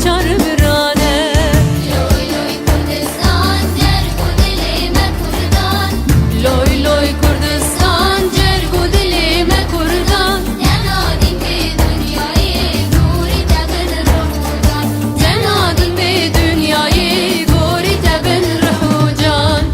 چار برانه لوی لوی کردستان جرگ و دل ما کردان لوی لوی کردستان جرگ و دل ما کردان جنادیم به دنیای نوری تبن رموزان جنادیم به دنیای گوری تبن رهو جان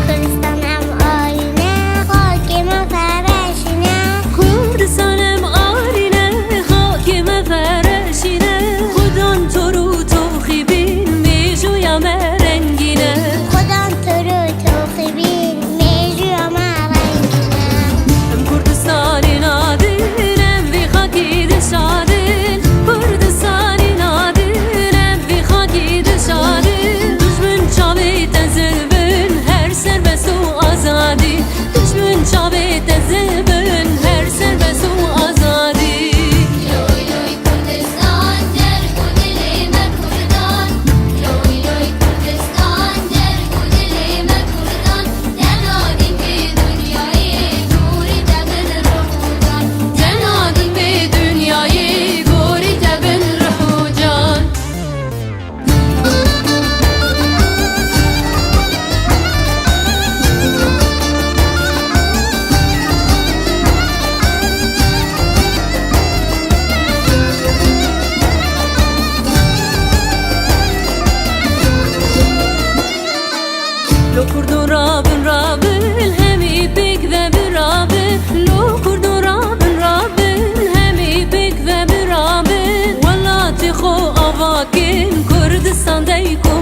کردستانم آینه خاک ما فرشینه کردستانم آرینه خاک ما فرشینه خودان تو رو توخی بین میجویم رنگینه خودم تو رو توخیبین میجویم رنگینه کردستانی نادرم وی خاکی دشادن کردستانی نادرم وی خاکی دشادن دشمن چاوی تزلبن هر سر بسو آزادی دشمن چاوی تزلبن هر سر بسو آزادی لوی لوی کردستان جرگ و دل ما کردان لوی لوی کردستان جرگ و دل ما کردان جنادیم به دنیای نوری تبن رموزان جنادیم به دنیای گوری تبن رهو جان لو كردو رابن رابن همي بيك ذا برابن لو كردو رابن رابن همي بيك ذا برابن والله تخو أواكن كردستان دايكو